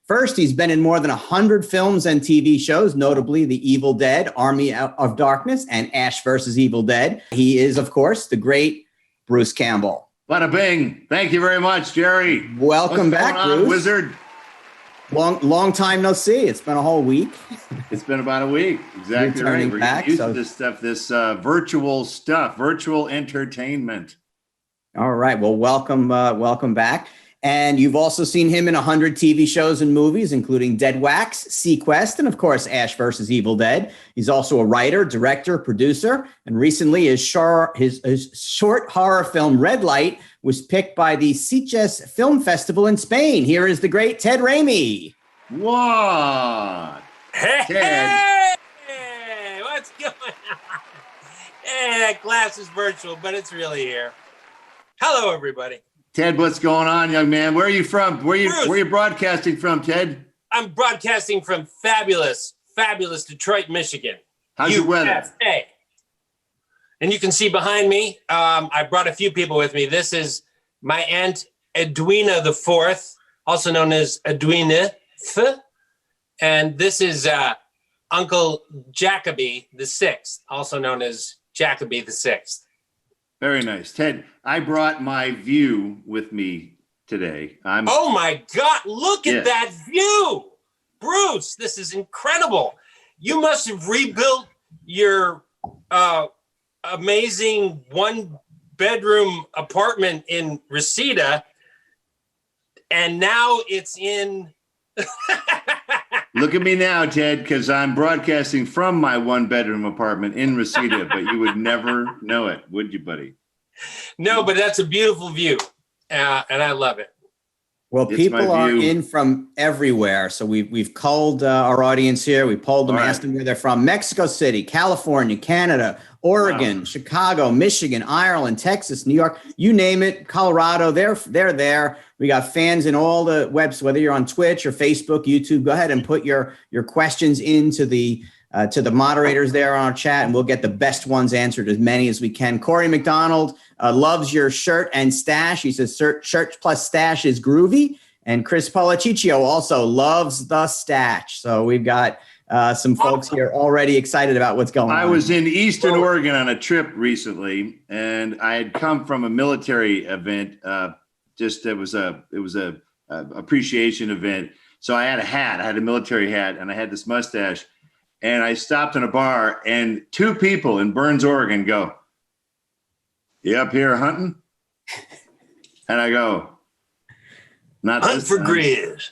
First, he's been in more than 100 films and TV shows, notably The Evil Dead, Army of Darkness, and Ash vs. Evil Dead. He is, of course, the great Bruce Campbell. Bada bing. Thank you very much, Jerry. Welcome back, Bruce. Wizard. Long time no see. It's been a whole week. It's been about a week. Exactly right. We're getting used to this stuff, this virtual stuff, virtual entertainment. All right. Well, welcome back. And you've also seen him in 100 TV shows and movies, including Deadwax, SeaQuest, and of course, Ash vs. Evil Dead. He's also a writer, director, producer, and recently his short horror film Red Light was picked by the SeaQuest Film Festival in Spain. Here is the great Ted Raimi. What? Hey, what's going on? That glass is virtual, but it's really here. Hello, everybody. Ted, what's going on, young man? Where are you from? Where are you broadcasting from, Ted? I'm broadcasting from fabulous Detroit, Michigan. How's your weather? And you can see behind me, I brought a few people with me. This is my Aunt Edwina the Fourth, also known as Edwina Th. And this is Uncle Jacoby the Sixth, also known as Jacoby the Sixth. Very nice. Ted, I brought my view with me today. Oh my God, look at that view. Bruce, this is incredible. You must have rebuilt your amazing one-bedroom apartment in Reseda, and now it's in... Look at me now, Ted, because I'm broadcasting from my one-bedroom apartment in Reseda, but you would never know it, would you, buddy? No, but that's a beautiful view, and I love it. Well, people are in from everywhere, so we've called our audience here. We polled them, asked them where they're from. Mexico City, California, Canada, Oregon, Chicago, Michigan, Ireland, Texas, New York, you name it, Colorado, they're there. We got fans in all the webs, whether you're on Twitch or Facebook, YouTube. Go ahead and put your questions into the to the moderators there on our chat, and we'll get the best ones answered, as many as we can. Corey McDonald loves your shirt and stash. He says shirt plus stash is groovy. And Chris Polaciccio also loves the stash. So we've got some folks here already excited about what's going on. I was in Eastern Oregon on a trip recently, and I had come from a military event. It was a appreciation event. So I had a hat. I had a military hat, and I had this mustache. And I stopped in a bar, and two people in Burns, Oregon go, "You up here hunting?" And I go, "Not hunt for grizz."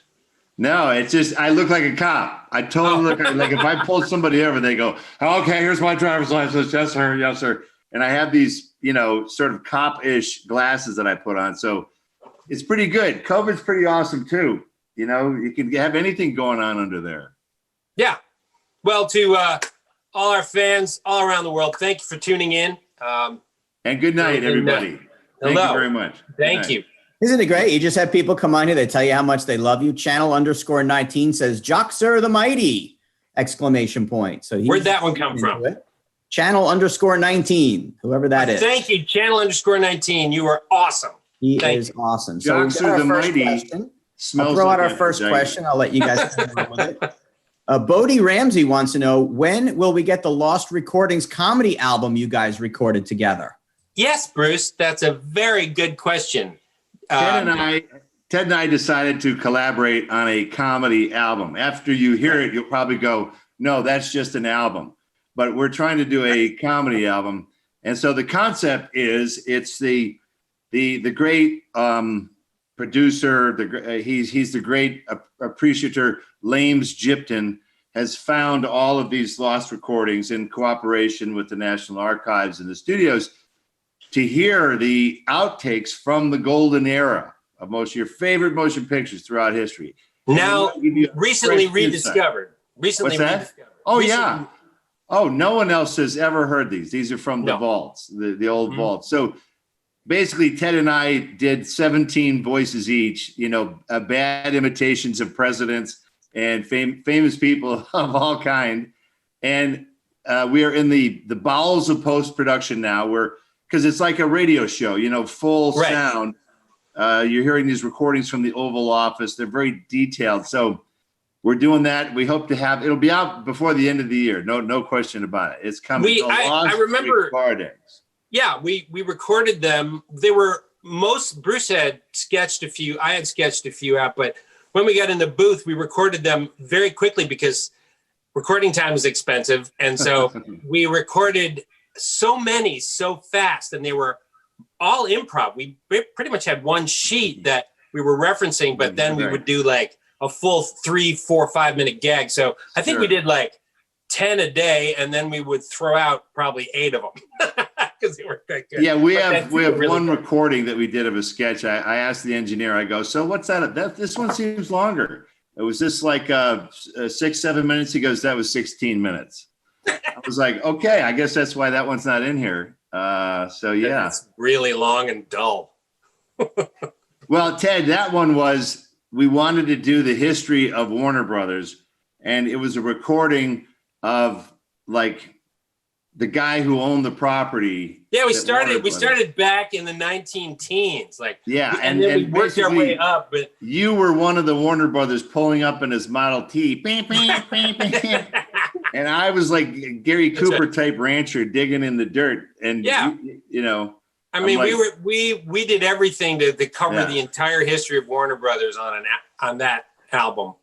No, it's just I look like a cop. I totally look like if I pull somebody over, they go, "Okay, here's my driver's license. Yes, sir. Yes, sir." And I have these, sort of cop-ish glasses that I put on. So it's pretty good. COVID's pretty awesome too. You can have anything going on under there. Yeah. Well, to all our fans all around the world, thank you for tuning in. And good night, everybody. Thank you very much. Thank you. Isn't it great? You just have people come on here. They tell you how much they love you. Channel_19 says, "Jock Sir the Mighty!" ! So where'd that one come from? Channel_19, whoever that is. Thank you, Channel_19. You are awesome. He is awesome. Jock Sir the Mighty. I'll throw out our first question. I'll let you guys run with it. Bodie Ramsey wants to know, when will we get the Lost Recordings comedy album you guys recorded together? Yes, Bruce, that's a very good question. Ted and I decided to collaborate on a comedy album. After you hear it, you'll probably go, "No, that's just an album." But we're trying to do a comedy album. And so the concept is, it's the great producer, he's the great appreciator, Lames Gypton, has found all of these lost recordings in cooperation with the National Archives and the studios to hear the outtakes from the golden era of most of your favorite motion pictures throughout history. Now, recently rediscovered. Oh, yeah. Oh, no one else has ever heard these. These are from the vaults, the old vaults. So basically, Ted and I did 17 voices each, bad imitations of presidents and famous people of all kind. And we are in the bowels of post-production now, because it's like a radio show, full sound. You're hearing these recordings from the Oval Office. They're very detailed. So we're doing that. We hope to have it'll be out before the end of the year. No question about it. It's coming. I remember recordings. Yeah, we recorded them. They were Bruce had sketched a few. I had sketched a few out, but when we got in the booth, we recorded them very quickly because recording time is expensive. And so we recorded so many so fast, and they were all improv. We pretty much had one sheet that we were referencing, but then we would do like a full 3, 4, 5 minute gag. So I think we did like 10 a day, and then we would throw out probably 8 of them because they were that good. Yeah, we have really one recording that we did of a sketch. I asked the engineer, I go, so what's that? This one seems longer. It was just like 6, 7 minutes. He goes, that was 16 minutes. I was like, okay, I guess that's why that one's not in here. So yeah, it's really long and dull. Well, Ted, that one was, we wanted to do the history of Warner Brothers, and it was a recording of like the guy who owned the property. Yeah, we started back in the 19-teens, like and then we worked our way up. But you were one of the Warner Brothers pulling up in his Model T, bam, bam, bam, bam. And I was like Gary Cooper type rancher digging in the dirt, and you know. I mean, like, we did everything to cover the entire history of Warner Brothers on that album.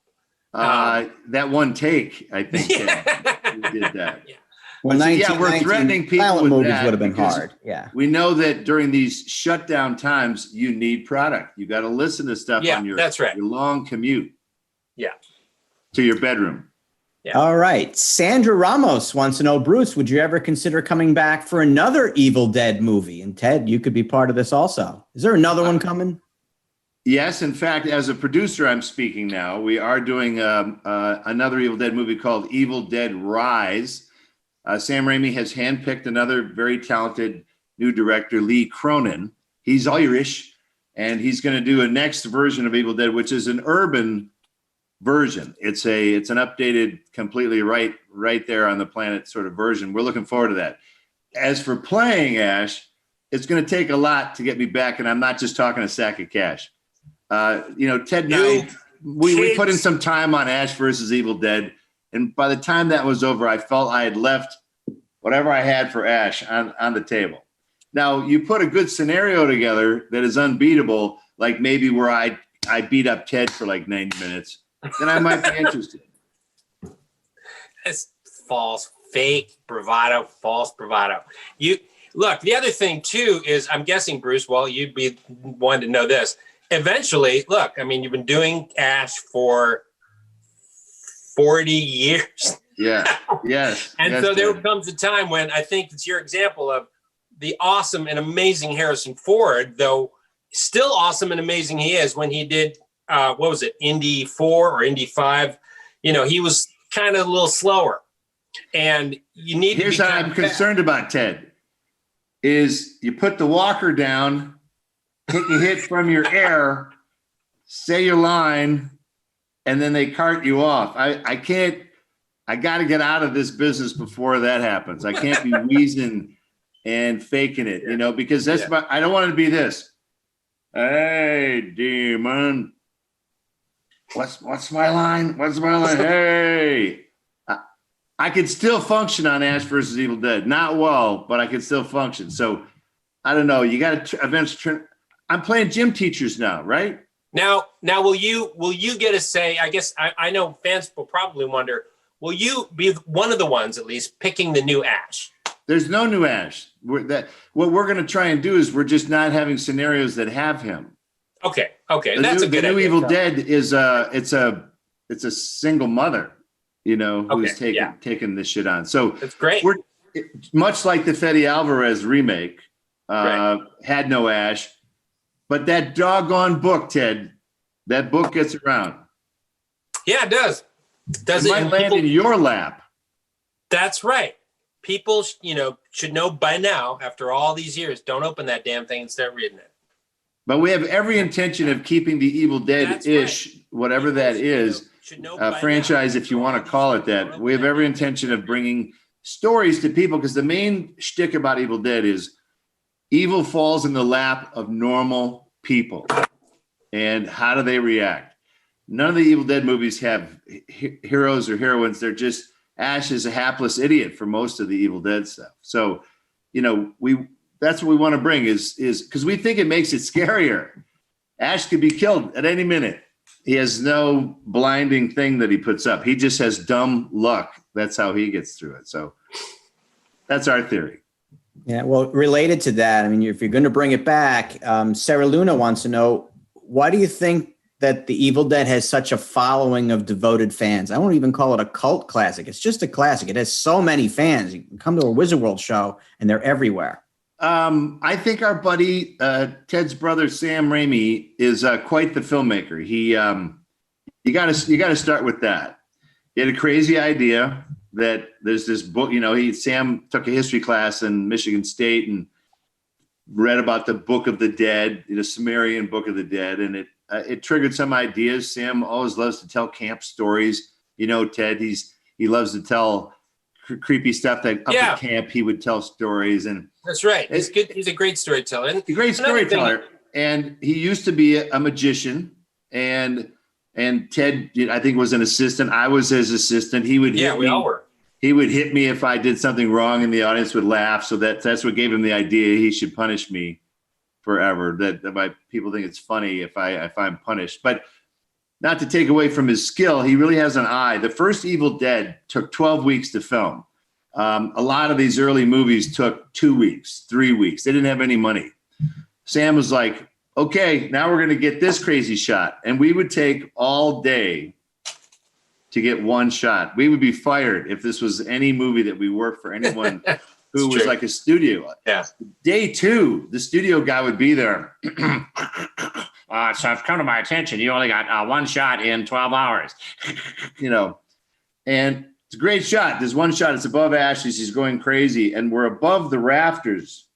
That one take, I think, we did that. Yeah. Well, we're threatening people silent with movies that would have been hard. Yeah, we know that during these shutdown times, you need product. You got to listen to stuff on your long commute. Yeah, to your bedroom. Yeah. All right. Sandra Ramos wants to know, Bruce, would you ever consider coming back for another Evil Dead movie? And Ted, you could be part of this also. Is there another one coming? Yes. In fact, as a producer, I'm speaking now. We are doing another Evil Dead movie called Evil Dead Rise. Sam Raimi has handpicked another very talented new director, Lee Cronin. He's Irish, and he's going to do a next version of Evil Dead, which is an urban version. It's an updated, completely right there on the planet sort of version. We're looking forward to that. As for playing Ash, it's going to take a lot to get me back, and I'm not just talking a sack of cash. Ted and I, we put in some time on Ash versus Evil Dead, and by the time that was over, I felt I had left whatever I had for Ash on the table. Now, you put a good scenario together that is unbeatable, like maybe where I beat up Ted for like 90 minutes, then I might be interested. It's false, fake bravado, false bravado. Look, the other thing too is, I'm guessing, Bruce, well, you'd be one to know this. Eventually, look, I mean, you've been doing Ash for 40 years. Yeah. Yes. And so there comes a time when I think it's your example of the awesome and amazing Harrison Ford, though still awesome and amazing he is, when he did, what was it, Indy 4 or Indy 5? He was kind of a little slower. And you need Here's to be what I'm concerned about, Ted, is you put the walker down, take a hit from your air, say your line, and then they cart you off. I got to get out of this business before that happens. I can't be wheezing and faking it, because I don't want it to be this. Hey, demon. What's my line? What's my line? Hey. I could still function on Ash versus Evil Dead. Not well, but I could still function. So I don't know. You got to eventually I'm playing gym teachers now, right? Now, will you get a say? I guess I know fans will probably wonder, will you be one of the ones at least picking the new Ash? There's no new Ash. What we're going to try and do is we're just not having scenarios that have him. Okay. That's a good idea. The new Evil Dead is it's a single mother, who's taking this shit on. So that's great. We're much like the Fede Alvarez remake, had no Ash, but that doggone book, Ted, that book gets around. Yeah, it does. It might land in your lap. That's right. People, should know by now, after all these years, don't open that damn thing and start reading it. But we have every intention of keeping the Evil Dead-ish, whatever that is, franchise, if you want to call it that. We have every intention of bringing stories to people, because the main shtick about Evil Dead is evil falls in the lap of normal people. And how do they react? None of the Evil Dead movies have heroes or heroines. They're just Ash is a hapless idiot for most of the Evil Dead stuff. So, that's what we want to bring is because we think it makes it scarier. Ash could be killed at any minute. He has no blinding thing that he puts up. He just has dumb luck. That's how he gets through it. So that's our theory. Yeah, well, related to that, I mean, if you're going to bring it back, Sarah Luna wants to know, why do you think that the Evil Dead has such a following of devoted fans? I won't even call it a cult classic. It's just a classic. It has so many fans. You can come to a Wizard World show and they're everywhere. I think our buddy Ted's brother Sam Raimi is quite the filmmaker. You got to start with that. He had a crazy idea that there's this book. Sam took a history class in Michigan State and read about the Book of the Dead, the Sumerian Book of the Dead, and it triggered some ideas. Sam always loves to tell camp stories. Ted, he loves to tell creepy stuff that up at camp he would tell stories, and that's right. He's good. He's a great storyteller. A great storyteller. And he used to be a magician, and Ted, I think, was an assistant. I was his assistant. He would hit me. All were. He would hit me if I did something wrong, and the audience would laugh. So that's what gave him the idea he should punish me forever. That people think it's funny if I'm punished, but not to take away from his skill, he really has an eye. The first Evil Dead took 12 weeks to film. A lot of these early movies took 2 weeks, 3 weeks. They didn't have any money. Sam was like, okay, now we're going to get this crazy shot. And we would take all day to get one shot. We would be fired if this was any movie that we worked for anyone who was like a studio. Yeah. Day 2, the studio guy would be there. So it's come to my attention, you only got one shot in 12 hours. And it's a great shot. There's one shot. It's above Ash. He's going crazy. And we're above the rafters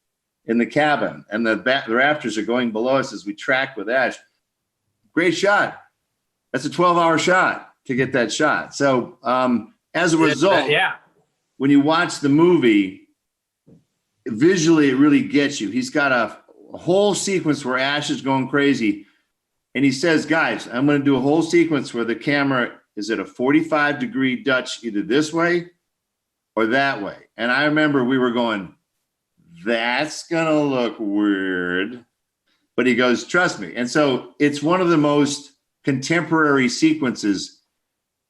in the cabin. And the rafters are going below us as we track with Ash. Great shot. That's a 12-hour shot to get that shot. So as a result, when you watch the movie, visually it really gets you. He's got a whole sequence where Ash is going crazy. And he says, guys, I'm going to do a whole sequence where the camera is at a 45-degree Dutch, either this way or that way. And I remember we were going, that's going to look weird. But he goes, trust me. And so it's one of the most contemporary sequences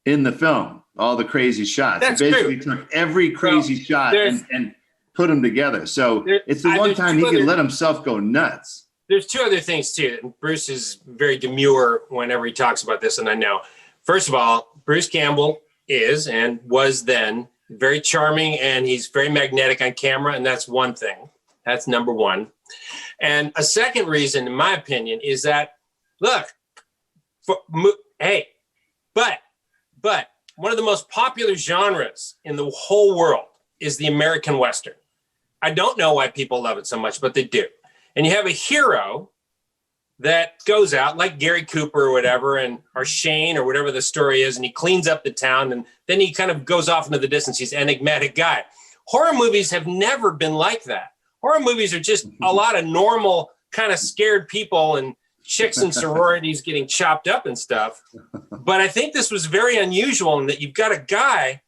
in the film, all the crazy shots. That's basically took every crazy shot and put them together. So it's the one time he can let himself go nuts. There's two other things too. And Bruce is very demure whenever he talks about this, and I know. First of all, Bruce Campbell is and was then very charming, and he's very magnetic on camera, and that's one thing. That's number one. And a second reason, in my opinion, is that, look, but one of the most popular genres in the whole world is the American Western. I don't know why people love it so much, but they do. And you have a hero that goes out like Gary Cooper or whatever, or Shane or whatever the story is, and he cleans up the town, and then he kind of goes off into the distance. He's an enigmatic guy. Horror movies have never been like that. Horror movies are just a lot of normal kind of scared people and chicks and sororities getting chopped up and stuff. But I think this was very unusual in that you've got a guy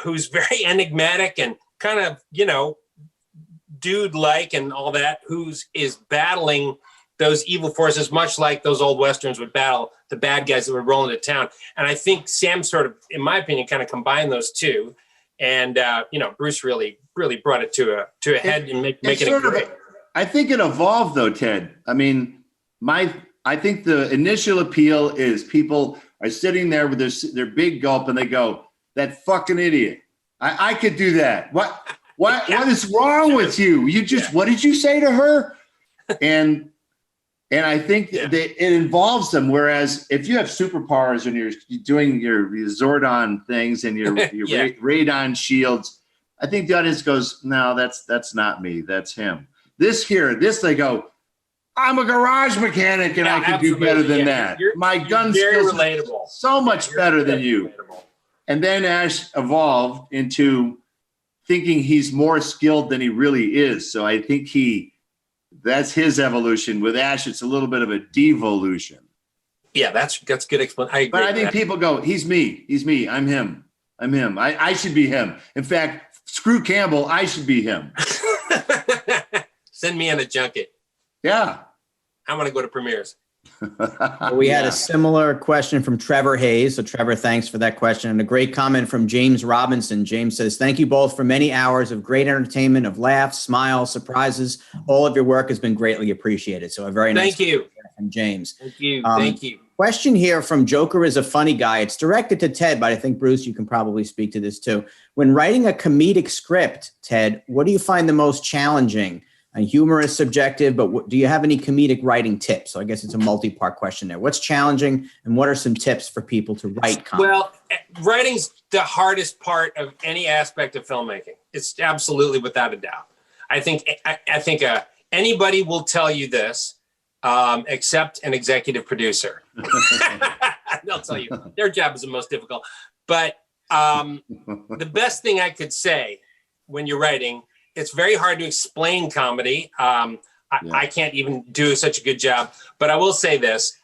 who's very enigmatic and kind of, dude-like and all that, is battling those evil forces, much like those old Westerns would battle the bad guys that would roll into town. And I think Sam sort of, in my opinion, kind of combined those two. And, Bruce really brought it to a head and make it great. I think it evolved though, Ted. I mean, I think the initial appeal is people are sitting there with their big gulp and they go, that fucking idiot. I could do that. What is wrong with you? What did you say to her? And I think that it involves them. Whereas if you have superpowers and you're doing your Zordon things and your radon shields, I think the audience goes, no, that's not me. That's him. They go, I'm a garage mechanic and I can do better than that. My gun skills are so much better than you. And then Ash evolved into thinking he's more skilled than he really is. So I think That's his evolution. With Ash, it's a little bit of a devolution. Yeah, that's good explanation. I agree. But I think people go, he's me. He's me. I'm him. I'm him. I should be him. In fact, screw Campbell. I should be him. Send me on a junket. Yeah. I want to go to premieres. We had a similar question from Trevor Hayes. So Trevor, thanks for that question. And a great comment from James Robinson. James says, thank you both for many hours of great entertainment, of laughs, smiles, surprises. All of your work has been greatly appreciated. So a very nice thank you from James. Thank you. Thank you. Question here from Joker is a funny guy. It's directed to Ted, but I think, Bruce, you can probably speak to this too. When writing a comedic script, Ted, what do you find the most challenging? And humor is subjective, but do you have any comedic writing tips? So I guess it's a multi-part question there. What's challenging, and what are some tips for people to write comedy? Well, writing's the hardest part of any aspect of filmmaking. It's absolutely without a doubt. I think anybody will tell you this, except an executive producer. They'll tell you their job is the most difficult. But the best thing I could say when you're writing, it's very hard to explain comedy. I can't even do such a good job, but I will say this.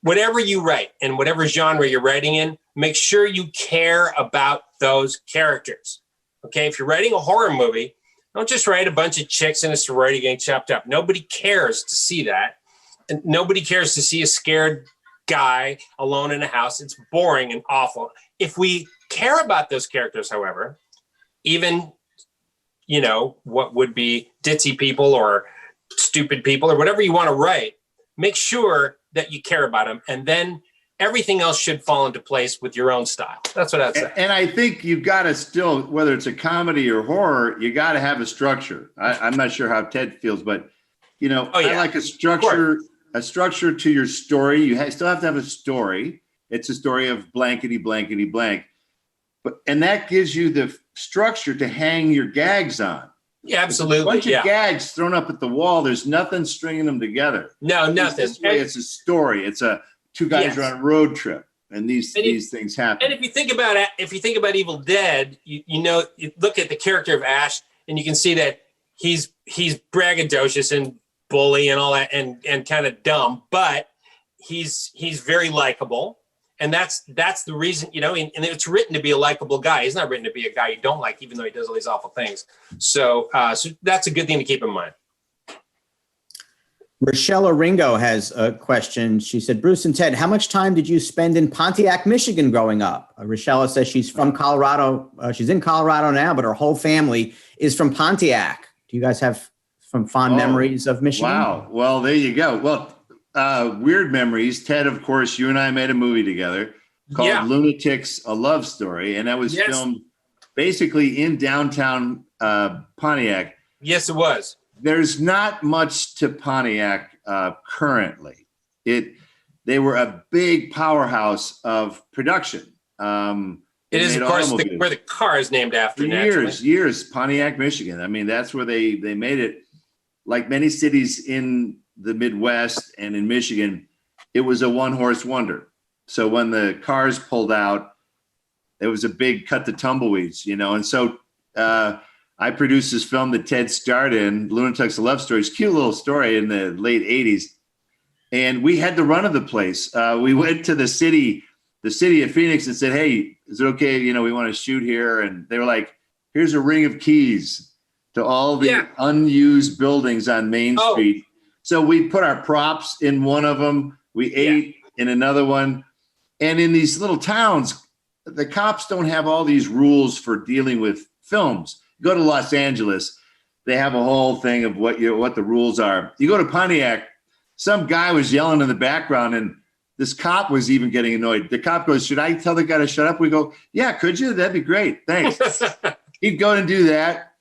Whatever you write and whatever genre you're writing in, make sure you care about those characters. Okay, if you're writing a horror movie, don't just write a bunch of chicks in a sorority getting chopped up. Nobody cares to see that. And nobody cares to see a scared guy alone in a house. It's boring and awful. If we care about those characters, however, even what would be ditzy people or stupid people or whatever you want to write, make sure that you care about them. And then everything else should fall into place with your own style. That's what I'd say. And I think you've got to still, whether it's a comedy or horror, you got to have a structure. I'm not sure how Ted feels, but I like a structure to your story. You still have to have a story. It's a story of blankety, blankety, blank. And that gives you the structure to hang your gags on. Yeah, absolutely. A bunch of gags thrown up at the wall. There's nothing stringing them together. No, nothing. It's a story. It's two guys are on a road trip, and these things happen. And if you think about Evil Dead, you look at the character of Ash, and you can see that he's braggadocious and bully and all that, and kind of dumb, but he's very likable. And that's the reason, and it's written to be a likable guy. He's not written to be a guy you don't like, even though he does all these awful things. So that's a good thing to keep in mind. Rochelle Ringo has a question. She said, Bruce and Ted, how much time did you spend in Pontiac, Michigan growing up? Rochelle says she's from Colorado. She's in Colorado now, but her whole family is from Pontiac. Do you guys have some fond memories of Michigan? Wow. Well, there you go. Well, weird memories. Ted, of course, you and I made a movie together called Lunatics, A Love Story. And that was filmed basically in downtown Pontiac. Yes, it was. There's not much to Pontiac currently. They were a big powerhouse of production. It is, of course, where the car is named after. Years, Pontiac, Michigan. I mean, that's where they made it. Like many cities in the Midwest and in Michigan, it was a one-horse wonder. So when the cars pulled out, it was a big cut the tumbleweeds, And so I produced this film that Ted starred in, Lunatics, A Love Story. It's a cute little story in the late 80s. And we had the run of the place. We went to the city of Phoenix and said, hey, is it okay? We want to shoot here. And they were like, here's a ring of keys to all the unused buildings on Main Street. So we put our props in one of them. We ate in another one. And in these little towns, the cops don't have all these rules for dealing with films. Go to Los Angeles, they have a whole thing of what the rules are. You go to Pontiac, some guy was yelling in the background, and this cop was even getting annoyed. The cop goes, should I tell the guy to shut up? We go, yeah, could you? That'd be great. Thanks. He'd go and do that.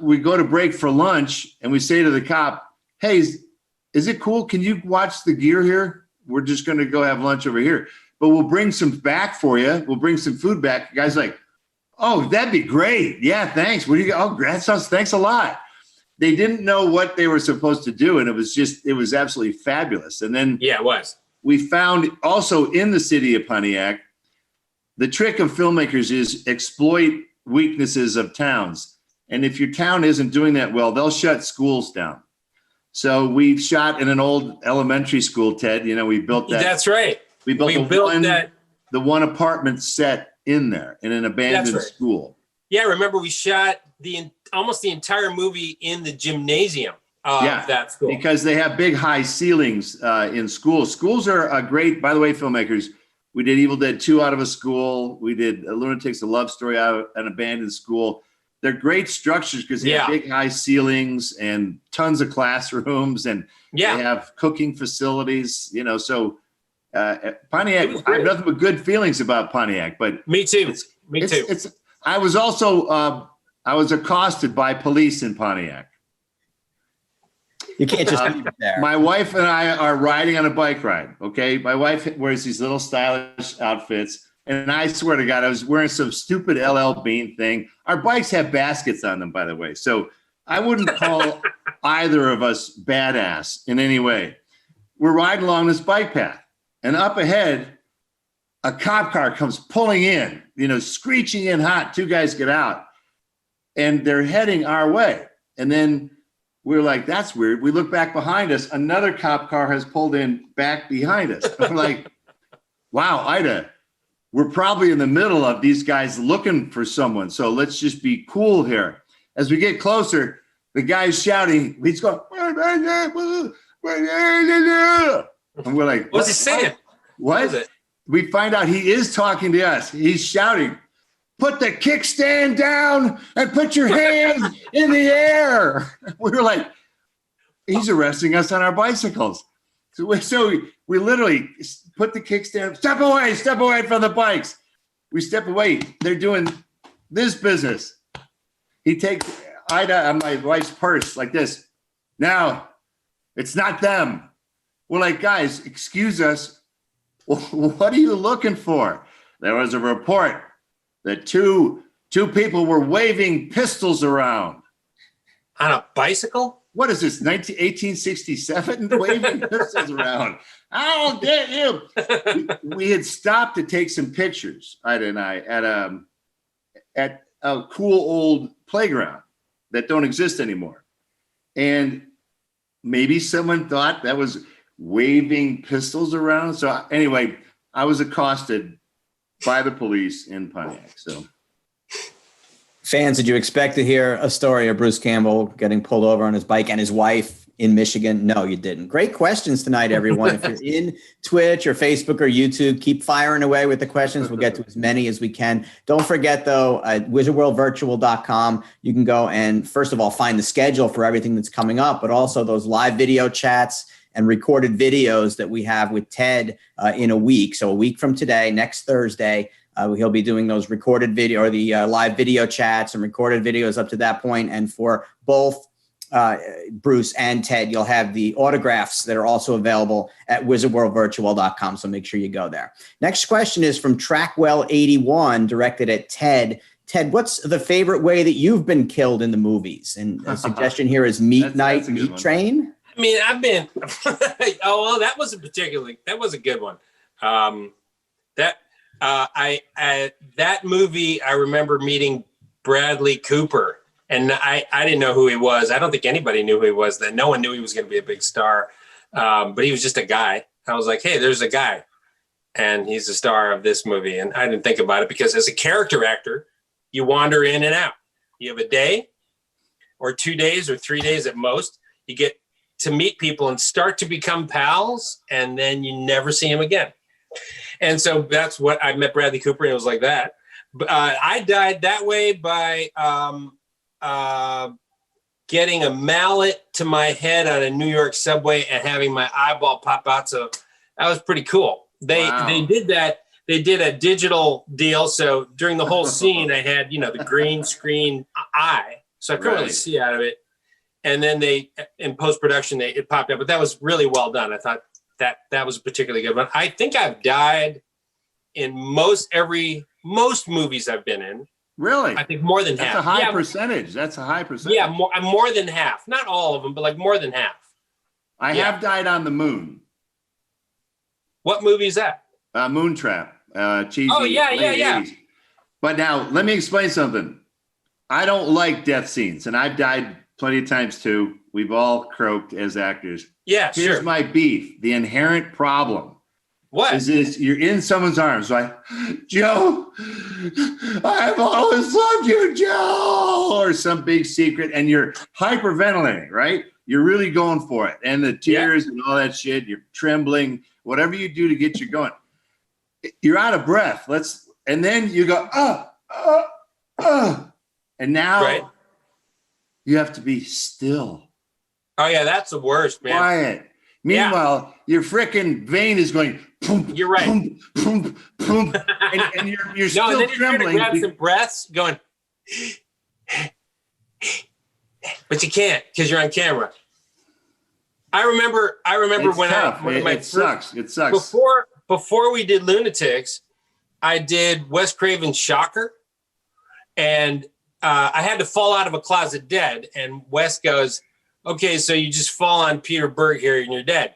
We go to break for lunch, and we say to the cop, hey, is it cool? Can you watch the gear here? We're just going to go have lunch over here. But we'll bring some back for you. We'll bring some food back. The guy's like, oh, that'd be great. Yeah, thanks. Where do you go? Oh, that sounds, thanks a lot. They didn't know what they were supposed to do. And it was absolutely fabulous. And then it was. We found also in the city of Pontiac, the trick of filmmakers is exploit weaknesses of towns. And if your town isn't doing that well, they'll shut schools down. So we shot in an old elementary school, Ted. You know, we built that. That's right. We built the one apartment set in there in an abandoned school. Yeah, remember we shot almost the entire movie in the gymnasium of that school. Because they have big high ceilings in schools. Schools are a great, by the way, filmmakers. We did Evil Dead 2 out of a school. We did Lunatics, a Love Story out of an abandoned school. They're great structures because they have big high ceilings and tons of classrooms, and they have cooking facilities, you know. So Pontiac, I have nothing but good feelings about Pontiac, but me too. I was also I was accosted by police in Pontiac. You can't just leave it there. My wife and I are riding on a bike ride. Okay, my wife wears these little stylish outfits, and I swear to God, I was wearing some stupid LL Bean thing. Our bikes have baskets on them, by the way, so I wouldn't call either of us badass in any way. We're riding along this bike path, and up ahead, a cop car comes pulling in, you know, screeching in hot. Two guys get out, and they're heading our way. And then we're like, that's weird. We look back behind us. Another cop car has pulled in back behind us. I'm like, wow, Ida, we're probably in the middle of these guys looking for someone. So let's just be cool here. As we get closer, the guy's shouting. He's going, and we're like, what's he saying? What? We find out he is talking to us. He's shouting, put the kickstand down and put your hands in the air. We were like, he's arresting us on our bicycles. So we literally put the kickstand, step away from the bikes. We step away. They're doing this business. He takes Ida on my wife's purse like this. Now, it's not them. We're like, guys, excuse us. What are you looking for? There was a report that two people were waving pistols around. On a bicycle? What is this, 1867? Waving pistols around. I'll get you. We had stopped to take some pictures, Ida and I, at a cool old playground that don't exist anymore. And maybe someone thought that was waving pistols around. So anyway, I was accosted by the police in Pontiac. So, fans, did you expect to hear a story of Bruce Campbell getting pulled over on his bike and his wife in Michigan? No, you didn't. Great questions tonight, everyone. If you're in Twitch or Facebook or YouTube, keep firing away with the questions. We'll get to as many as we can. Don't forget, though, at wizardworldvirtual.com, you can go and, first of all, find the schedule for everything that's coming up, but also those live video chats and recorded videos that we have with Ted in a week. So a week from today, next Thursday, he'll be doing those recorded video or the live video chats and recorded videos up to that point. And for both Bruce and Ted, you'll have the autographs that are also available at wizardworldvirtual.com. So make sure you go there. Next question is from Trackwell81, directed at Ted. Ted, what's the favorite way that you've been killed in the movies? And a suggestion here is Meat Night, Meat Train. I mean, I've been, that was a good one. That movie, I remember meeting Bradley Cooper, and I didn't know who he was. I don't think anybody knew who he was then. No one knew he was going to be a big star. But he was just a guy. I was like, hey, there's a guy, and he's the star of this movie. And I didn't think about it because as a character actor, you wander in and out. You have a day or 2 days or 3 days at most. You get to meet people and start to become pals, and then you never see him again. And so that's what I met Bradley Cooper, and it was like that. I died that way by getting a mallet to my head on a New York subway and having my eyeball pop out. So that was pretty cool. They did that. They did a digital deal. So during the whole scene, I had, the green screen eye. So I couldn't really see out of it. And then in post-production, it popped up, but that was really well done. I thought that was a particularly good one. I think I've died in most movies I've been in. Really? I think more than half. That's a high percentage. That's a high percentage. Yeah, more than half. Not all of them, but like more than half. I have died on the moon. What movie is that? Moontrap. Cheesy. Oh, yeah. 80s. But now, let me explain something. I don't like death scenes, and I've died plenty of times too. We've all croaked as actors. Yeah, Here's sure. my beef. The inherent problem. What? Is this? You're in someone's arms, like, Joe, I've always loved you, Joe, or some big secret, and you're hyperventilating, right? You're really going for it. And the tears and all that shit, you're trembling, whatever you do to get you going. You're out of breath. And then you go, and now you have to be still. Oh yeah, that's the worst, man. Quiet. Meanwhile, your freaking vein is going. Boom, you're right. Boom, boom, boom, and you're still and then trembling. You're grab some breaths, going, but you can't because you're on camera. I remember It's when tough. It sucks. It sucks. Before we did Lunatics, I did Wes Craven's Shocker, and I had to fall out of a closet dead. And Wes goes, "Okay, so you just fall on Peter Berg here and you're dead."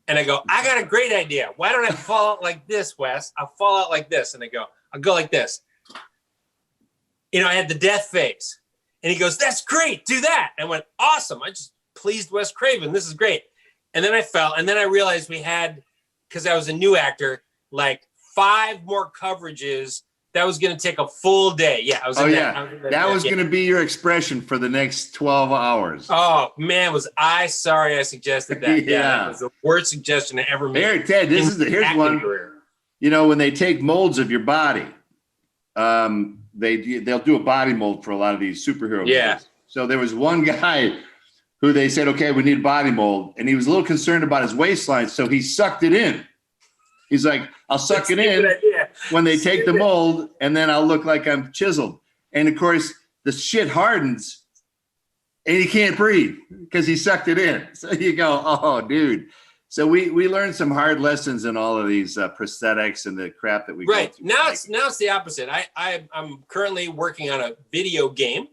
And I go, "I got a great idea. Why don't I fall out like this, Wes? I'll fall out like this." And I'll go like this. I had the death face. And he goes, "That's great. Do that." And I went, "Awesome. I just pleased Wes Craven. This is great." And then I fell. And then I realized we had, because I was a new actor, like 5 more coverages. That was going to take a full day. Yeah. That was going to be your expression for the next 12 hours. Oh, man, was I sorry I suggested that. That was the worst suggestion I ever made. Here, Ted, here's one. Career. When they take molds of your body, they'll do a body mold for a lot of these superhero movies. So there was one guy who they said, "Okay, we need a body mold." And he was a little concerned about his waistline, so he sucked it in. He's like, "I'll suck it in when they take the mold, and then I'll look like I'm chiseled." And of course, the shit hardens, and he can't breathe because he sucked it in. So you go, "Oh, dude." So we learned some hard lessons in all of these prosthetics and the crap that we go through. Now it's the opposite. I'm currently working on a video game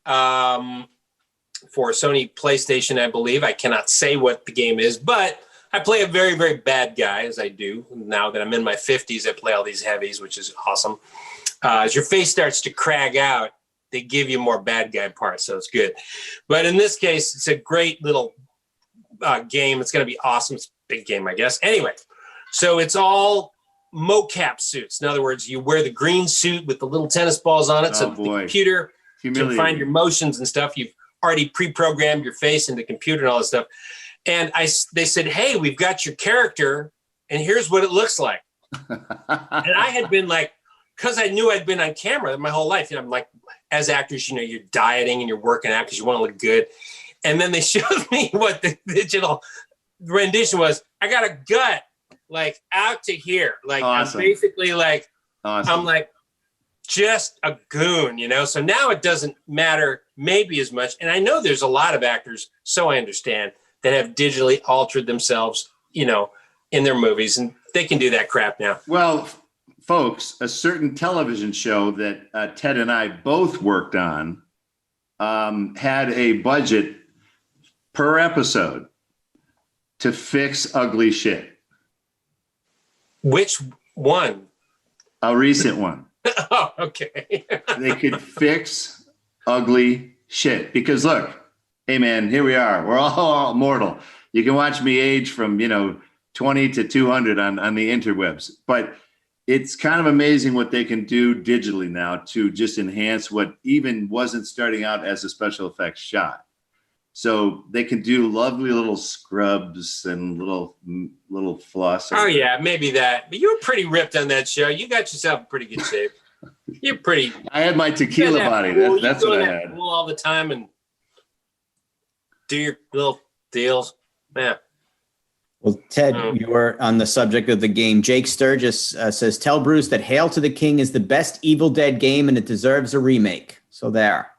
for Sony PlayStation, I believe. I cannot say what the game is, but I play a very, very bad guy, as I do. Now that I'm in my 50s, I play all these heavies, which is awesome. As your face starts to crag out, they give you more bad guy parts, so it's good. But in this case, it's a great little game. It's going to be awesome. It's a big game, I guess. Anyway, so it's all mocap suits. In other words, you wear the green suit with the little tennis balls on it, so the computer can find your motions and stuff. You've already pre-programmed your face into the computer and all this stuff. And they said, "Hey, we've got your character, and here's what it looks like." And I had been like, because I knew I'd been on camera my whole life. I'm like, as actors, you're dieting and you're working out because you want to look good. And then they showed me what the digital rendition was. I got a gut like out to here. Like awesome. I'm basically like, awesome. I'm like just a goon, So now it doesn't matter maybe as much. And I know there's a lot of actors, so I understand, that have digitally altered themselves, in their movies, and they can do that crap now. Well, folks, a certain television show that Ted and I both worked on had a budget per episode to fix ugly shit. Which one? A recent one. Oh, okay. They could fix ugly shit because look, hey man, here we are. We're all mortal. You can watch me age from, 20 to 200 on the interwebs, but it's kind of amazing what they can do digitally now to just enhance what even wasn't starting out as a special effects shot. So they can do lovely little scrubs and little floss. Oh yeah, maybe that. But you were pretty ripped on that show. You got yourself in pretty good shape. You're pretty. I had my tequila body. That's what I had. Pool all the time and do your little deals. Yeah. Well, Ted, you were on the subject of the game. Jake Sturgis says, "Tell Bruce that Hail to the King is the best Evil Dead game and it deserves a remake." So there.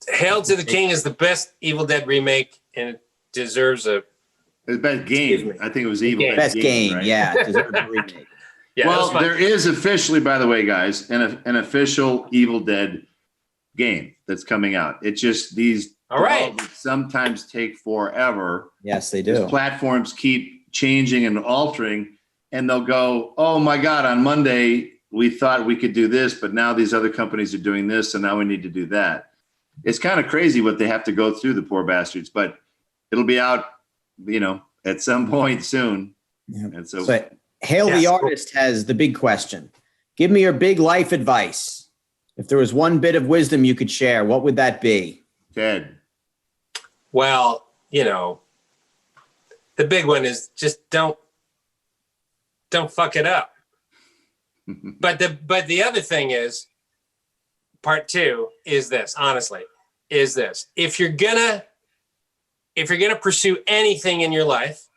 Hail to the King is the best Evil Dead remake and it deserves a... The best game. I think it was Evil Dead. Best game, right? Yeah. It deserves a remake. Yeah, well, there is officially, by the way, guys, an official Evil Dead game that's coming out. It's just these sometimes take forever. Yes, they do. Platforms keep changing and altering, and they'll go, "Oh my God, on Monday we thought we could do this, but now these other companies are doing this, and now we need to do that." it's kind of crazy what they have to go through, the poor bastards, but it'll be out, at some point soon. Yeah. And so Hale the Artist has the big question. Give me your big life advice. If there was one bit of wisdom you could share, what would that be? Ted. Well, the big one is just don't fuck it up. But the other thing is, part two is this, honestly, if you're gonna pursue anything in your life,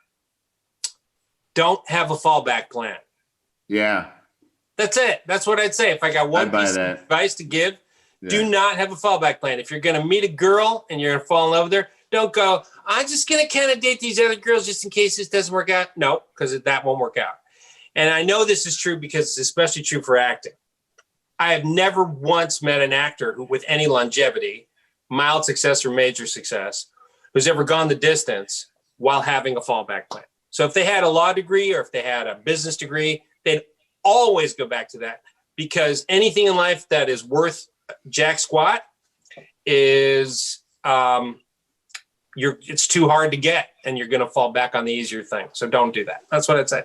don't have a fallback plan. Yeah. That's it. That's what I'd say. If I got one piece of advice to give, do not have a fallback plan. If you're going to meet a girl and you're going to fall in love with her, don't go, I'm just going to kind of date these other girls just in case this doesn't work out. No, because that won't work out. And I know this is true because it's especially true for acting. I have never once met an actor who, with any longevity, mild success or major success, who's ever gone the distance while having a fallback plan. So if they had a law degree or if they had a business degree, they'd always go back to that, because anything in life that is worth jack squat is it's too hard to get, and you're going to fall back on the easier thing. So don't do that. That's what I'd say.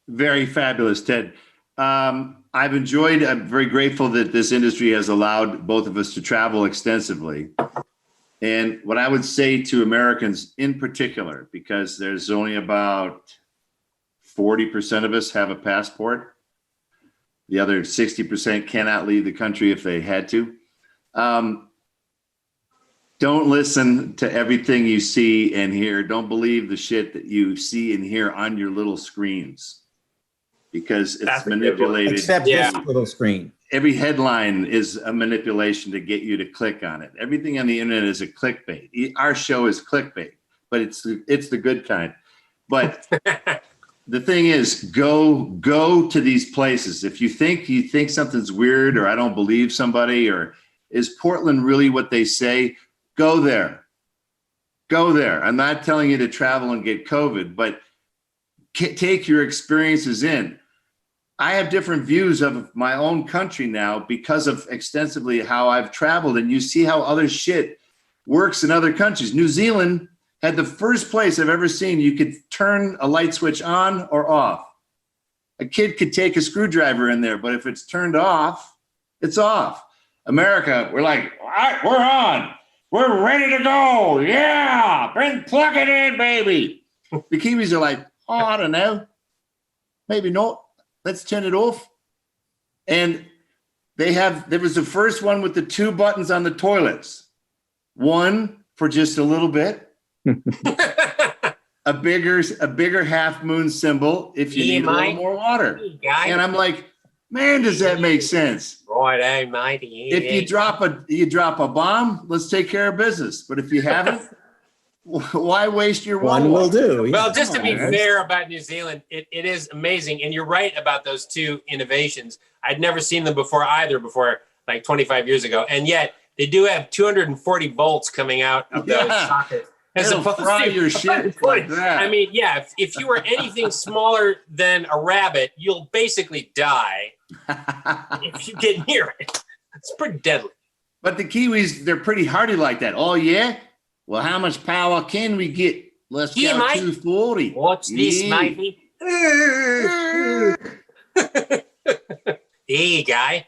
Very fabulous, Ted. I'm very grateful that this industry has allowed both of us to travel extensively. And what I would say to Americans in particular, because there's only about 40% of us have a passport. The other 60% cannot leave the country if they had to. Don't listen to everything you see and hear. Don't believe the shit that you see and hear on your little screens, because it's manipulated. Except this little screen. Every headline is a manipulation to get you to click on it. Everything on the internet is a clickbait. Our show is clickbait, but it's the good kind. But the thing is, go to these places. If you think something's weird, or I don't believe somebody, or is Portland really what they say? Go there. Go there. I'm not telling you to travel and get COVID, but take your experiences in. I have different views of my own country now because of extensively how I've traveled, and you see how other shit works in other countries. New Zealand had the first place I've ever seen you could turn a light switch on or off. A kid could take a screwdriver in there, but if it's turned off, it's off. America, we're like, all right, we're on. We're ready to go. Yeah, plug it in, baby. The Kiwis are like, oh, I don't know. Maybe not. Let's turn it off. And there was the first one with the 2 buttons on the toilets. One for just a little bit. a bigger half moon symbol if you need a little more water. And I'm like, man, does that make sense? Right, mighty. If you drop a bomb, let's take care of business. But if you haven't, why waste your one will do? Yeah. Well, just to be fair about New Zealand, it is amazing. And you're right about those 2 innovations. I'd never seen them before like 25 years ago. And yet they do have 240 volts coming out of those sockets. It'll fry your shit like that. I mean, yeah, if you were anything smaller than a rabbit, you'll basically die if you get near it. It's pretty deadly. But the Kiwis, they're pretty hardy like that. Oh, yeah? Well, how much power can we get? Let's go 240. What's this, matey? Hey, guy.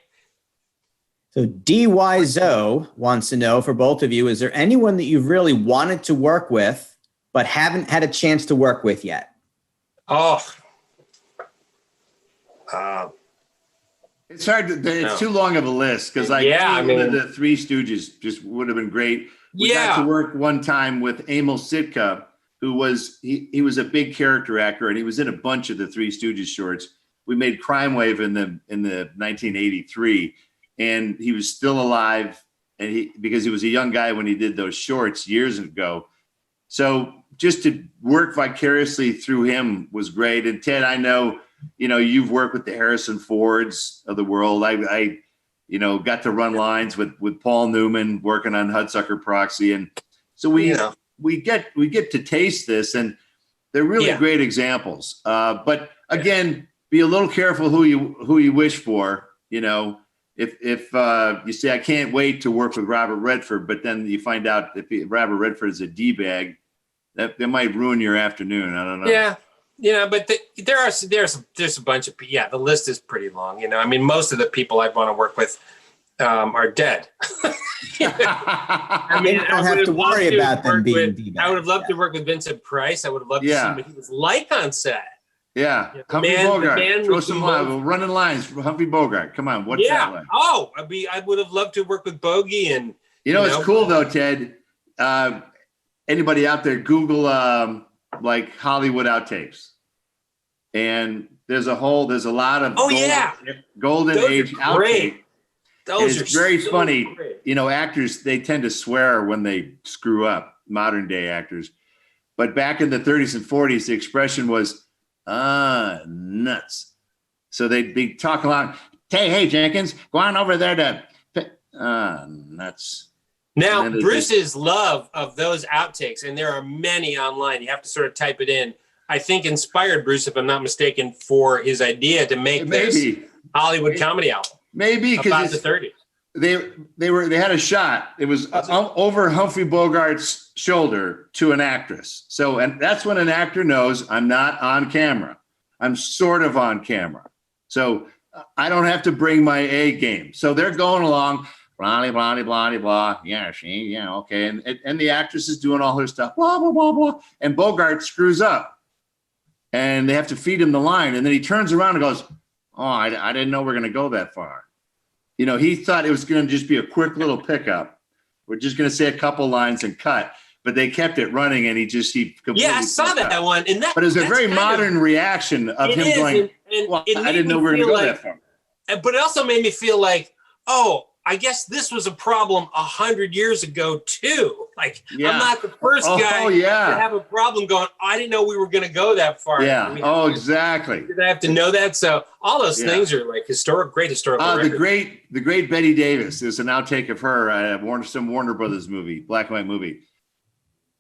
So DYZO wants to know, for both of you, is there anyone that you've really wanted to work with but haven't had a chance to work with yet? Oh. It's hard. It's too long of a list, because the Three Stooges just would have been great. We got to work one time with Emil Sitka, who was he was a big character actor, and he was in a bunch of the Three Stooges shorts. We made Crime Wave in the 1983, and he was still alive, and because he was a young guy when he did those shorts years ago. So just to work vicariously through him was great. And Ted, I know, you've worked with the Harrison Fords of the world. I got to run lines with Paul Newman working on Hudsucker Proxy. And so we get to taste this, and they're really great examples. But again, be a little careful who you wish for, if you say, I can't wait to work with Robert Redford, but then you find out if Robert Redford is a D-bag, that might ruin your afternoon. I don't know. Yeah. But there's a bunch of, the list is pretty long. I mean, most of the people I want to work with are dead. I mean, you don't have to worry about them being D-bags. I would have loved to work with Vincent Price. I would have loved to see what he was like on set. Yeah, Humphrey Bogart. Throw some running lines from Humphrey Bogart. Come on, what's that like? Oh, I would have loved to work with Bogey and. It's cool though, Ted. Anybody out there, Google like Hollywood outtakes, and there's a lot of golden age outtakes. It's very funny. Great. Actors, they tend to swear when they screw up. Modern day actors, but back in the 30s and 40s, the expression was nuts. So they'd be talking along. Hey, Jenkins, go on over there to nuts. Now, Bruce's love of those outtakes, and there are many online. You have to sort of type it in. I think inspired Bruce, if I'm not mistaken, for his idea to make this Hollywood comedy album. Maybe about the 30s. They had a shot. It was over Humphrey Bogart's shoulder to an actress. So, and that's when an actor knows I'm not on camera. I'm sort of on camera. So I don't have to bring my A game. So they're going along, blah, blah, blah, blah, blah. Yeah, okay. And the actress is doing all her stuff, blah, blah, blah, blah. And Bogart screws up. And they have to feed him the line. And then he turns around and goes, oh, I didn't know we're going to go that far. He thought it was going to just be a quick little pickup. We're just going to say a couple lines and cut. But they kept it running, and he completely. Yeah, I saw that one. And but it was a very modern reaction of him going, I didn't know we were going to go that far. But it also made me feel like, oh, I guess this was a problem 100 years ago, too. Like, I'm not the first guy to have a problem going, I didn't know we were going to go that far. Yeah. Exactly. Did I have to know that? So all those things are like great historical records. The great Betty Davis. There's an outtake of her, some Warner Brothers movie, black and white movie.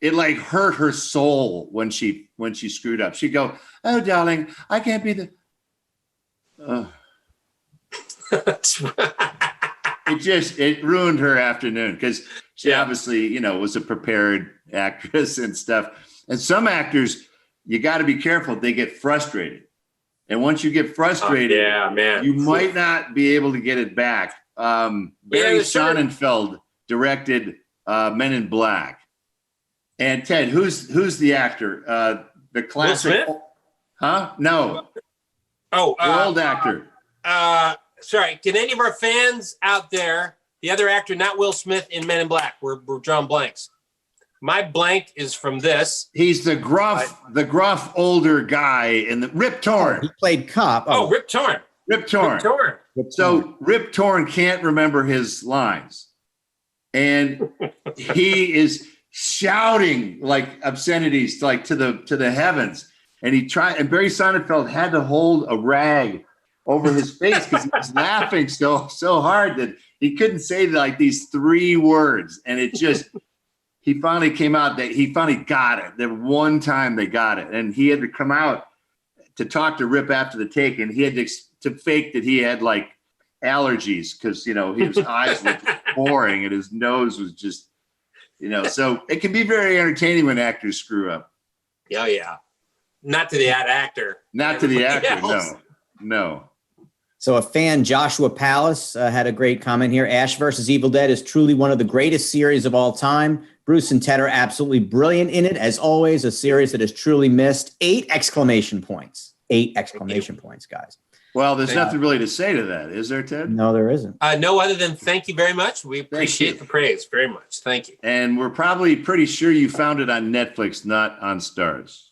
It like hurt her soul when she screwed up. She'd go, oh, darling, I can't be the. It ruined her afternoon because she obviously, was a prepared actress and stuff. And some actors, you got to be careful. They get frustrated. And once you get frustrated, you might not be able to get it back. Barry Sonnenfeld directed Men in Black. And Ted, who's the actor? The classic. Will Smith? Huh? No. Oh, the old actor. Sorry. Can any of our fans out there, the other actor, not Will Smith in Men in Black? We're drawing blanks. My blank is from this. He's the gruff older guy in the Rip Torn. He played cop. Oh, Rip Torn. Rip Torn. So Rip Torn can't remember his lines, and he is shouting like obscenities like to the heavens. And and Barry Sonnenfeld had to hold a rag over his face because he was laughing so hard that he couldn't say like these 3 words. And it just, he finally came out that he finally got it. The one time they got it. And he had to come out to talk to Rip after the take. And he had to fake that he had like allergies because, his eyes were boring and his nose was just, so it can be very entertaining when actors screw up. Oh, yeah. Not to the actor. Not to the actor, no. So a fan, Joshua Palace, had a great comment here. Ash versus Evil Dead is truly one of the greatest series of all time. Bruce and Ted are absolutely brilliant in it. As always, a series that is truly missed. 8 exclamation points. 8 exclamation points, guys. Well, there's nothing really to say to that, is there, Ted? No, there isn't. No, other than thank you very much. We appreciate the praise very much. Thank you. And we're probably pretty sure you found it on Netflix, not on Starz.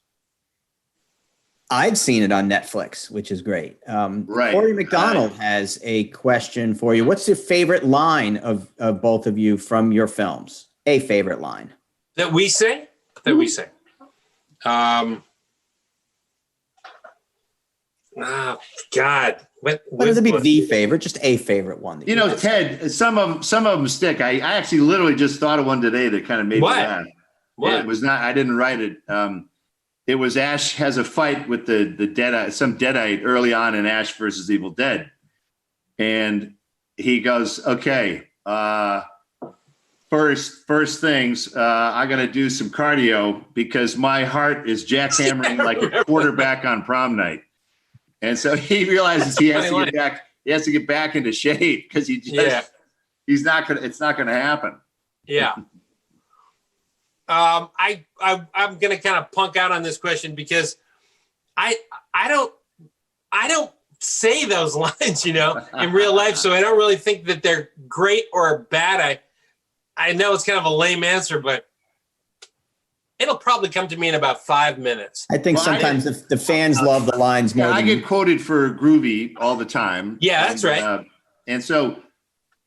I've seen it on Netflix, which is great. Right. Corey McDonald has a question for you. What's your favorite line of both of you from your films? A favorite line. That we say? God. What does it be the favorite? Just a favorite one. Ted, some of them stick. I actually literally just thought of one today that kind of made me laugh. What? It was not, I didn't write it. It was Ash has a fight with the Deadite, some Deadite early on in Ash versus Evil Dead. And he goes, okay, first things, I got to do some cardio because my heart is jackhammering like a quarterback on prom night. And so he realizes he has to get back. He has to get back into shape because it's not gonna happen. Yeah. I'm gonna kind of punk out on this question because I don't say those lines, in real life. So I don't really think that they're great or bad. I know it's kind of a lame answer, but it'll probably come to me in about 5 minutes. I think sometimes the fans love the lines more. I get quoted for groovy all the time. Yeah, that's right. And so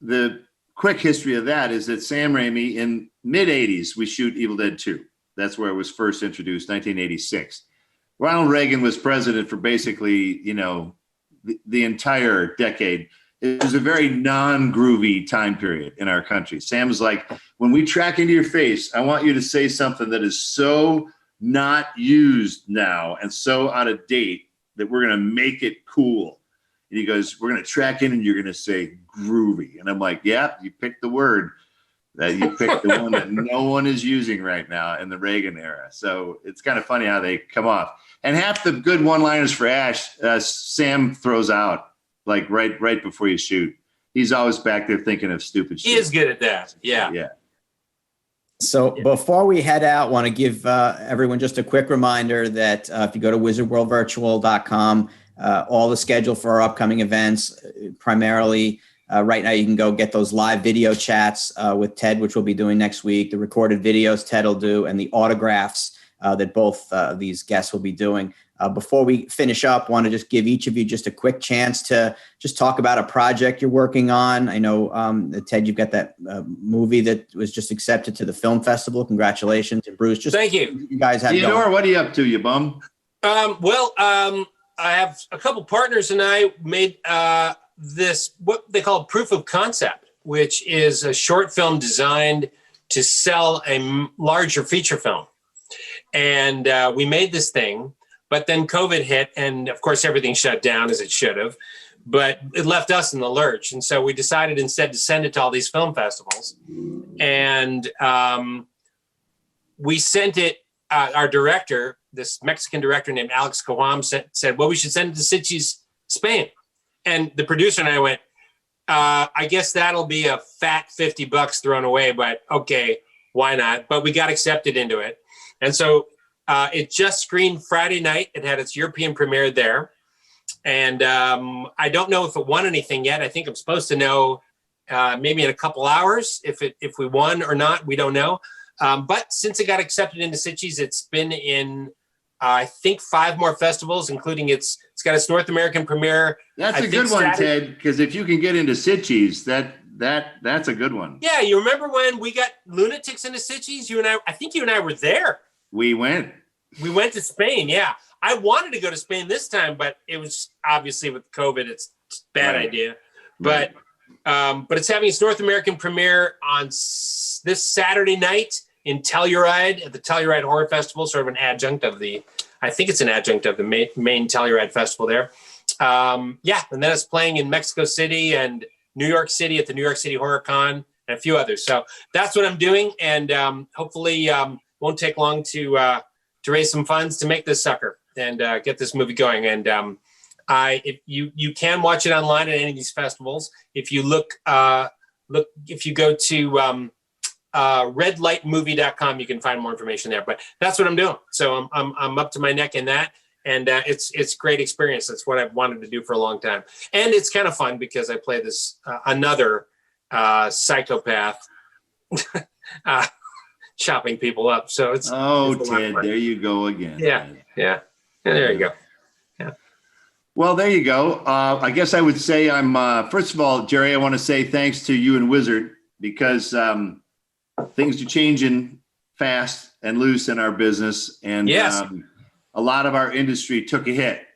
the quick history of that is that Sam Raimi in mid-'80s, we shoot Evil Dead 2. That's where it was first introduced, 1986. Ronald Reagan was president for basically, the entire decade. It was a very non-groovy time period in our country. Sam was like, when we track into your face, I want you to say something that is so not used now and so out of date that we're going to make it cool. And he goes, we're going to track in and you're going to say groovy. And I'm like, yeah, you picked the word. That you picked the one that no one is using right now in the Reagan era. So it's kind of funny how they come off. And half the good one-liners for Ash, Sam throws out. Like right before you shoot. He's always back there thinking of stupid shit. He is good at that. Yeah. Yeah. So before we head out, want to give everyone just a quick reminder that if you go to wizardworldvirtual.com, all the schedule for our upcoming events, primarily right now you can go get those live video chats with Ted, which we'll be doing next week, the recorded videos Ted will do, and the autographs that both these guests will be doing. Before we finish up, want to just give each of you just a quick chance to just talk about a project you're working on. I know, Ted, you've got that movie that was just accepted to the film festival. Congratulations. And Bruce, just thank you. You guys have Theodore, what are you up to, you bum? I have a couple partners and I made this, what they call proof of concept, which is a short film designed to sell a larger feature film. And we made this thing. But then COVID hit, and of course, everything shut down as it should have. But it left us in the lurch. And so we decided instead to send it to all these film festivals. And we sent it, our director, this Mexican director named Alex Coam, said, well, we should send it to Sitges, Spain. And the producer and I went, I guess that'll be a fat $50 thrown away, but okay, why not? But we got accepted into it. And so it just screened Friday night. It had its European premiere there. And I don't know if it won anything yet. I think I'm supposed to know maybe in a couple hours if we won or not. We don't know. But since it got accepted into Sitges, it's been in, I think, 5 more festivals, including it's got its North American premiere. That's a good one, Ted, because if you can get into Sitges, that's a good one. Yeah, you remember when we got Lunatics into Sitges? I think you and I were there. We went to Spain. Yeah. I wanted to go to Spain this time, but it was obviously with COVID, it's a bad idea. But it's having its North American premiere on this Saturday night in Telluride at the Telluride Horror Festival, sort of an adjunct of the main Telluride Festival there. And then it's playing in Mexico City and New York City at the New York City Horror Con and a few others. So that's what I'm doing. And hopefully won't take long to raise some funds to make this sucker and get this movie going. And if you can watch it online at any of these festivals. If you if you go to redlightmovie.com, you can find more information there. But that's what I'm doing. So I'm up to my neck in that, and it's great experience. That's what I've wanted to do for a long time, and it's kind of fun because I play this another psychopath. Chopping people up. So it's Ted, there you go again. Yeah. There you go. Yeah. Well, there you go. I guess I would say I'm first of all, Jerry, I want to say thanks to you and Wizard because things are changing fast and loose in our business, and a lot of our industry took a hit.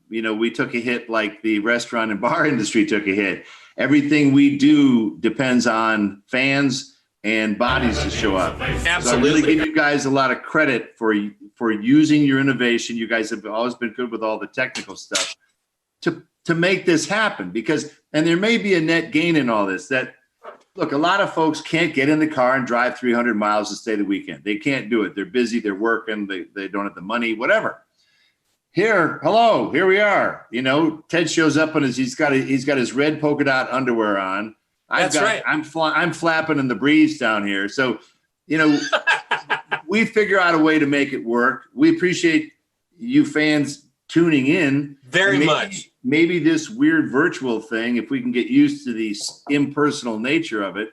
We took a hit like the restaurant and bar industry took a hit. Everything we do depends on fans and bodies to show up. Absolutely. So I really give you guys a lot of credit for using your innovation. You guys have always been good with all the technical stuff to to make this happen, because, and there may be a net gain in all this, that look, a lot of folks can't get in the car and drive 300 miles to stay the weekend. They can't do it. They're busy. They're working. They don't have the money, whatever. Here we are. You know, Ted shows up and he's got his red polka dot underwear on. Right. I'm flapping in the breeze down here. So, you know, we figure out a way to make it work. We appreciate you fans tuning in very much. Maybe this weird virtual thing, if we can get used to the impersonal nature of it,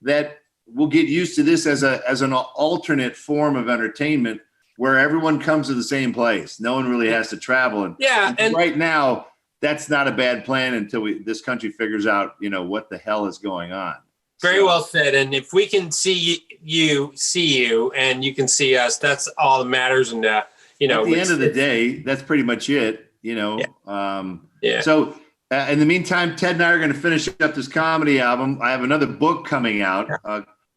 that we'll get used to this as an alternate form of entertainment where everyone comes to the same place. No one really has to travel. And right now, that's not a bad plan until this country figures out, you know, what the hell is going on. Very well said. And if we can see you, and you can see us, that's all that matters. And you know, at the end of the day, that's pretty much it. You know. So in the meantime, Ted and I are going to finish up this comedy album. I have another book coming out.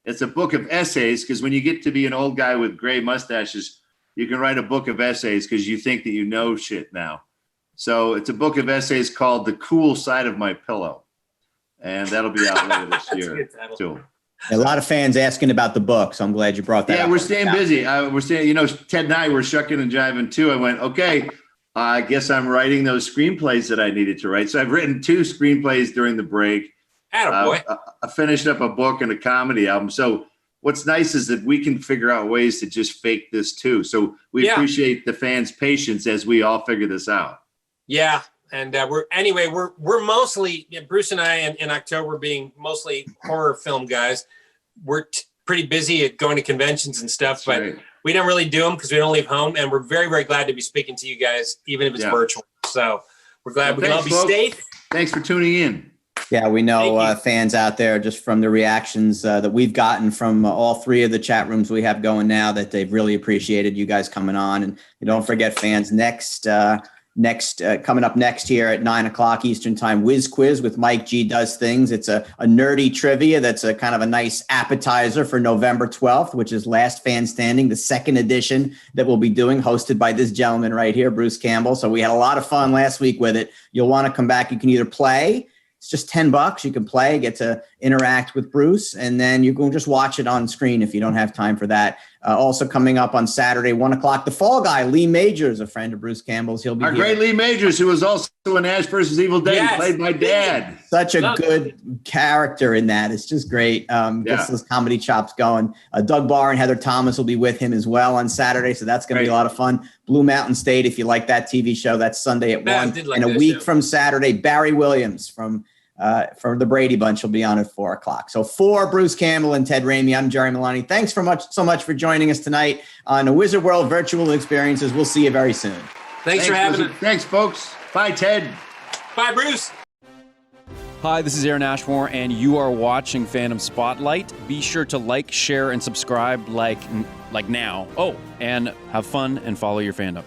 It's a book of essays, because when you get to be an old guy with gray mustaches, you can write a book of essays because you think that you know shit now. So it's a book of essays called The Cool Side of My Pillow. And that'll be out later this year too. A lot of fans asking about the book, so I'm glad you brought that up. Yeah, we're staying busy. We're staying, you know, Ted and I were shucking and jiving too. I went, okay, I guess I'm writing those screenplays that I needed to write. So I've written 2 screenplays during the break. Attaboy. I finished up a book and a comedy album. So what's nice is that we can figure out ways to just fake this too. So we appreciate the fans' patience as we all figure this out. Yeah. And we're mostly, Bruce and I in October, being mostly horror film guys. We're pretty busy at going to conventions and stuff, but we don't really do them because we don't leave home. And we're very, very glad to be speaking to you guys, even if it's virtual. So we're glad we can all be safe. Thanks for tuning in. Yeah, we know fans out there, just from the reactions that we've gotten from all 3 of the chat rooms we have going now, that they've really appreciated you guys coming on. And don't forget, fans, coming up next here at 9:00 Eastern time, Whiz Quiz with Mike G Does Things. It's a nerdy trivia that's a kind of a nice appetizer for November 12th, which is Last Fan Standing, the 2nd edition that we'll be doing, hosted by this gentleman right here, Bruce Campbell. So we had a lot of fun last week with it. You'll want to come back. You can either play. It's just $10. You can play, get to interact with Bruce, and then you can just watch it on screen if you don't have time for that. Also coming up on Saturday, 1:00, the Fall Guy, Lee Majors, a friend of Bruce Campbell's. He'll be our great Lee Majors, who was also in Ash vs. Evil Dead. He played my dad. Such a good character in that. It's just great. Gets those comedy chops going. Doug Barr and Heather Thomas will be with him as well on Saturday, so that's going to be a lot of fun. Blue Mountain State, if you like that TV show, that's Sunday at 1. And a week from Saturday, Barry Williams from the Brady Bunch will be on at 4:00. So for Bruce Campbell and Ted Raimi, I'm Jerry Milani. Thanks so much for joining us tonight on the Wizard World Virtual Experiences. We'll see you very soon. Thanks for having us. Thanks, folks. Bye, Ted. Bye, Bruce. Hi, this is Aaron Ashmore, and you are watching Fandom Spotlight. Be sure to like, share, and subscribe like now. Oh, and have fun and follow your fandom.